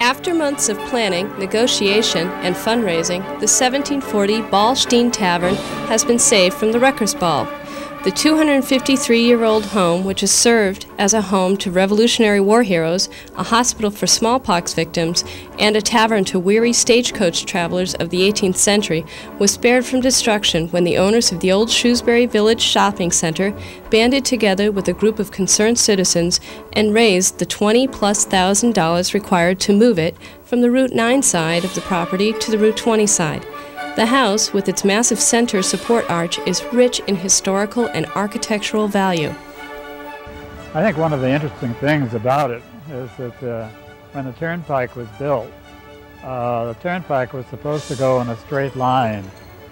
After months of planning, negotiation, and fundraising, the 1740 Balch Tavern has been saved from the wrecker's ball. The 253-year-old home, which has served as a home to Revolutionary War heroes, a hospital for smallpox victims, and a tavern to weary stagecoach travelers of the 18th century, was spared from destruction when the owners of the old Shrewsbury Village Shopping Center banded together with a group of concerned citizens and raised the $20,000+ required to move it from the Route 9 side of the property to the Route 20 side. The house, with its massive center support arch, is rich in historical and architectural value. I think one of the interesting things about it is that when the turnpike was built, the turnpike was supposed to go in a straight line,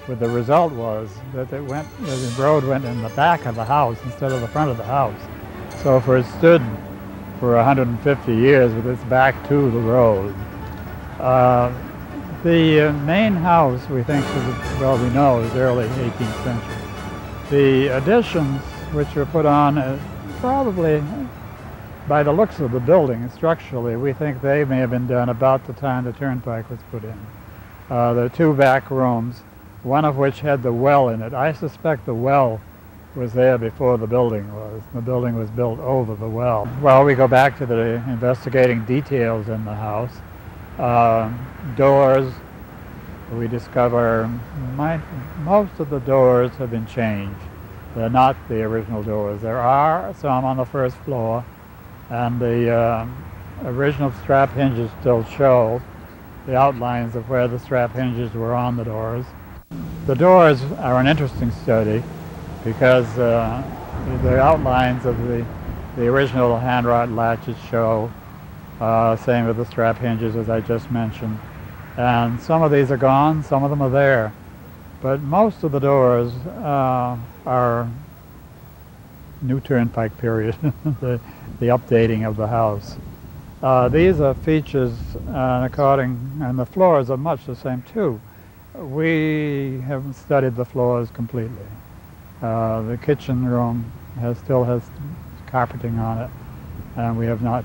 but the result was that the road went in the back of the house instead of the front of the house. So it stood for 150 years with its back to the road. The main house, we think, we know, is early 18th century. The additions which were put on, probably, by the looks of the building, structurally, we think they may have been done about the time the turnpike was put in. There are two back rooms, one of which had the well in it. I suspect the well was there before the building was. The building was built over the well. Well, we go back to the investigating details in the house. Doors, we discover most of the doors have been changed. They're not the original doors. There are some on the first floor, and the original strap hinges still show the outlines of where the strap hinges were on the doors. The doors are an interesting study because the outlines of the original hand-wrought latches show. Same with the strap hinges, as I just mentioned. And some of these are gone, some of them are there. But most of the doors are new turnpike period, the updating of the house. These are features and the floors are much the same too. We haven't studied the floors completely. The kitchen room still has carpeting on it, and we have not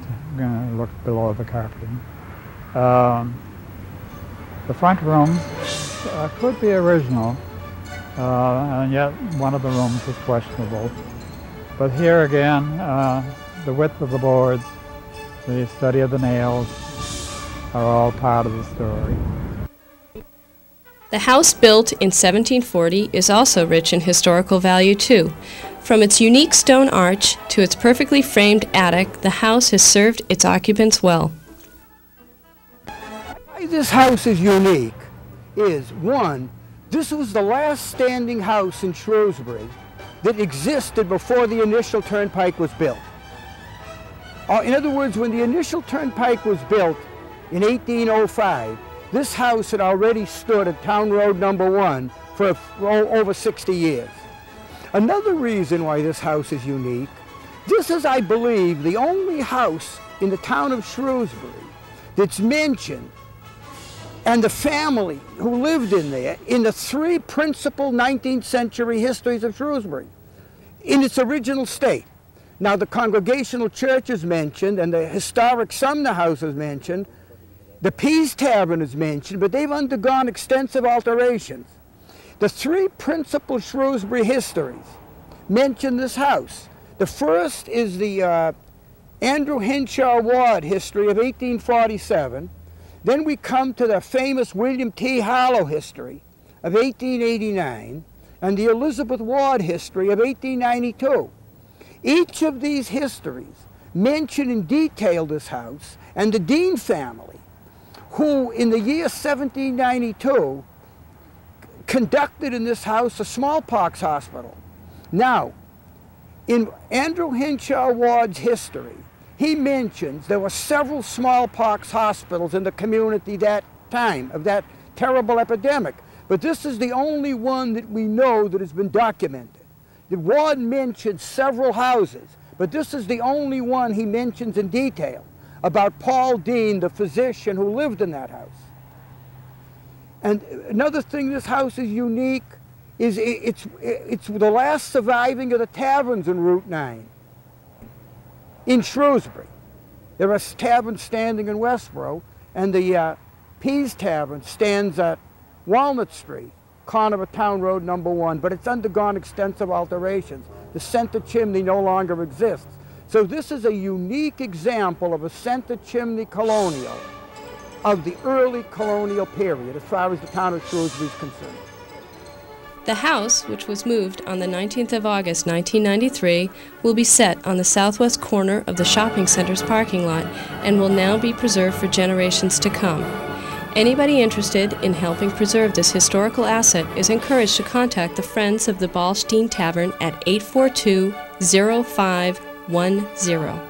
looked below the carpeting. The front rooms could be original, and yet one of the rooms is questionable. But here again, the width of the boards, the study of the nails are all part of the story. The house built in 1740 is also rich in historical value too. From its unique stone arch to its perfectly framed attic, the house has served its occupants well. Why this house is unique is, one, this was the last standing house in Shrewsbury that existed before the initial turnpike was built. In other words, when the initial turnpike was built in 1805, this house had already stood at Town Road number 1 for over 60 years. Another reason why this house is unique, this is, I believe, the only house in the town of Shrewsbury that's mentioned, and the family who lived in there, in the 3 principal 19th century histories of Shrewsbury, in its original state. Now, the Congregational Church is mentioned, and the historic Sumner House is mentioned. The Pease Tavern is mentioned, but they've undergone extensive alterations. The 3 principal Shrewsbury histories mention this house. The first is the Andrew Henshaw Ward history of 1847. Then we come to the famous William T. Harlow history of 1889 and the Elizabeth Ward history of 1892. Each of these histories mention in detail this house and the Dean family, who in the year 1792 conducted in this house a smallpox hospital. Now, in Andrew Henshaw Ward's history, he mentions there were several smallpox hospitals in the community that time, of that terrible epidemic. But this is the only one that we know that has been documented. The Ward mentions several houses, but this is the only one he mentions in detail about Paul Dean, the physician who lived in that house. And another thing this house is unique is it's the last surviving of the taverns in Route 9 in Shrewsbury. There are taverns standing in Westboro, And the Pease Tavern stands at Walnut Street, corner of Town Road number 1, but it's undergone extensive alterations. The center chimney no longer exists. So this is a unique example of a center chimney colonial of the early colonial period as far as the town of Shrewsbury is concerned. The house, which was moved on the 19th of August 1993, will be set on the southwest corner of the shopping center's parking lot and will now be preserved for generations to come. Anybody interested in helping preserve this historical asset is encouraged to contact the Friends of the Balch Tavern at 842-0510.